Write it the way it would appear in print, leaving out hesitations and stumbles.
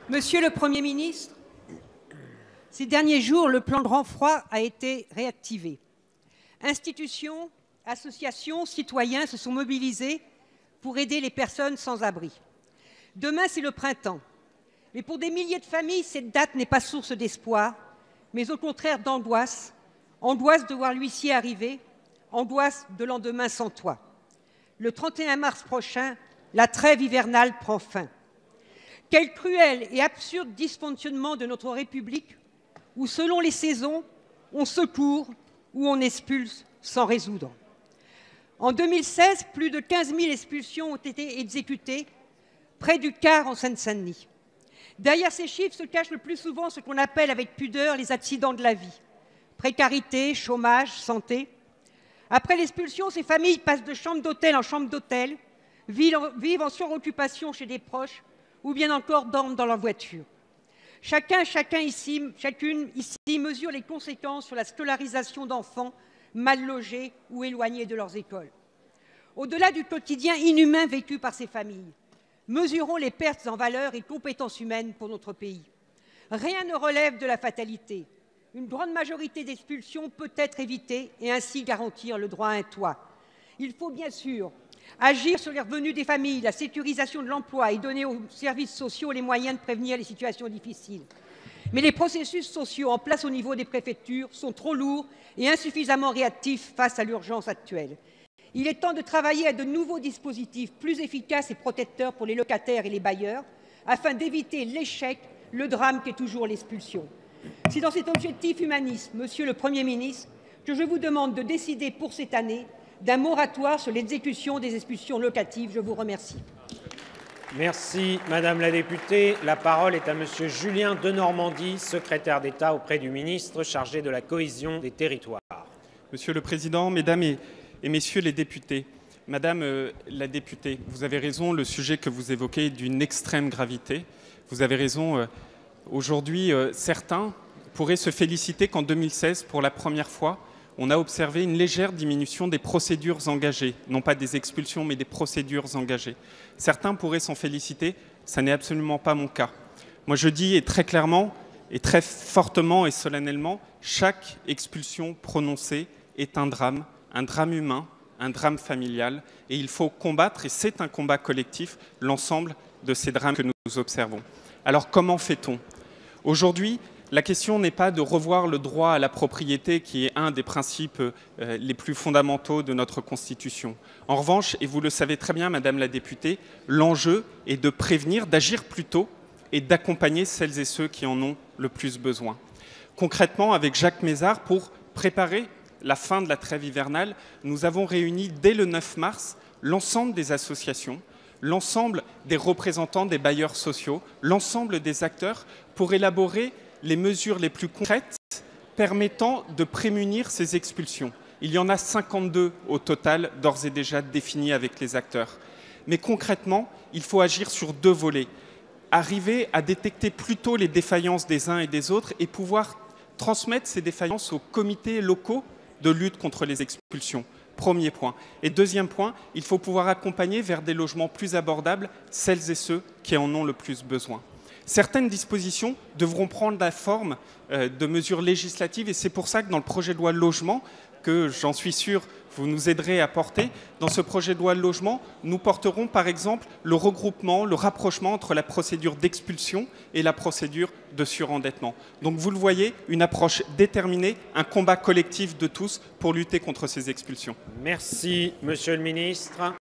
Monsieur le Premier ministre, ces derniers jours, le plan Grand Froid a été réactivé. Institutions, associations, citoyens se sont mobilisés pour aider les personnes sans abri. Demain, c'est le printemps. Mais pour des milliers de familles, cette date n'est pas source d'espoir, mais au contraire d'angoisse. Angoisse de voir l'huissier arriver, angoisse de lendemain sans toit. Le 31 mars prochain, la trêve hivernale prend fin. Quel cruel et absurde dysfonctionnement de notre République où, selon les saisons, on secourt ou on expulse sans résoudre. En 2016, plus de 15 000 expulsions ont été exécutées, près du quart en Seine-Saint-Denis. Derrière ces chiffres se cachent le plus souvent ce qu'on appelle avec pudeur les accidents de la vie. Précarité, chômage, santé. Après l'expulsion, ces familles passent de chambre d'hôtel en chambre d'hôtel, vivent en suroccupation chez des proches ou bien encore dorment dans leur voiture. Chacune ici mesure les conséquences sur la scolarisation d'enfants mal logés ou éloignés de leurs écoles. Au-delà du quotidien inhumain vécu par ces familles, mesurons les pertes en valeur et compétences humaines pour notre pays. Rien ne relève de la fatalité. Une grande majorité d'expulsions peut être évitée et ainsi garantir le droit à un toit. Il faut bien sûr agir sur les revenus des familles, la sécurisation de l'emploi et donner aux services sociaux les moyens de prévenir les situations difficiles. Mais les processus sociaux en place au niveau des préfectures sont trop lourds et insuffisamment réactifs face à l'urgence actuelle. Il est temps de travailler à de nouveaux dispositifs plus efficaces et protecteurs pour les locataires et les bailleurs, afin d'éviter l'échec, le drame qu'est toujours l'expulsion. C'est dans cet objectif humaniste, Monsieur le Premier ministre, que je vous demande de décider pour cette année d'un moratoire sur l'exécution des expulsions locatives. Je vous remercie. Merci, Madame la députée. La parole est à Monsieur Julien Denormandie, secrétaire d'État auprès du ministre chargé de la cohésion des territoires. Monsieur le Président, Mesdames et Messieurs les députés, Madame la députée, vous avez raison, le sujet que vous évoquez est d'une extrême gravité. Vous avez raison, aujourd'hui, certains pourraient se féliciter qu'en 2016, pour la première fois, on a observé une légère diminution des procédures engagées, non pas des expulsions, mais des procédures engagées. Certains pourraient s'en féliciter, ça n'est absolument pas mon cas. Moi, je dis et très clairement, et très fortement et solennellement, chaque expulsion prononcée est un drame humain, un drame familial, et il faut combattre, et c'est un combat collectif, l'ensemble de ces drames que nous observons. Alors, comment fait-on ? Aujourd'hui, la question n'est pas de revoir le droit à la propriété, qui est un des principes les plus fondamentaux de notre Constitution. En revanche, et vous le savez très bien, Madame la députée, l'enjeu est de prévenir, d'agir plus tôt et d'accompagner celles et ceux qui en ont le plus besoin. Concrètement, avec Jacques Mézard, pour préparer la fin de la trêve hivernale, nous avons réuni dès le 9 mars l'ensemble des associations, l'ensemble des représentants des bailleurs sociaux, l'ensemble des acteurs pour élaborer les mesures les plus concrètes permettant de prémunir ces expulsions. Il y en a 52 au total, d'ores et déjà définies avec les acteurs. Mais concrètement, il faut agir sur deux volets. Arriver à détecter plus tôt les défaillances des uns et des autres et pouvoir transmettre ces défaillances aux comités locaux de lutte contre les expulsions. Premier point. Et deuxième point, il faut pouvoir accompagner vers des logements plus abordables celles et ceux qui en ont le plus besoin. Certaines dispositions devront prendre la forme de mesures législatives et c'est pour ça que dans le projet de loi logement, que j'en suis sûr vous nous aiderez à porter, dans ce projet de loi logement, nous porterons par exemple le regroupement, le rapprochement entre la procédure d'expulsion et la procédure de surendettement. Donc vous le voyez, une approche déterminée, un combat collectif de tous pour lutter contre ces expulsions. Merci, Monsieur le Ministre.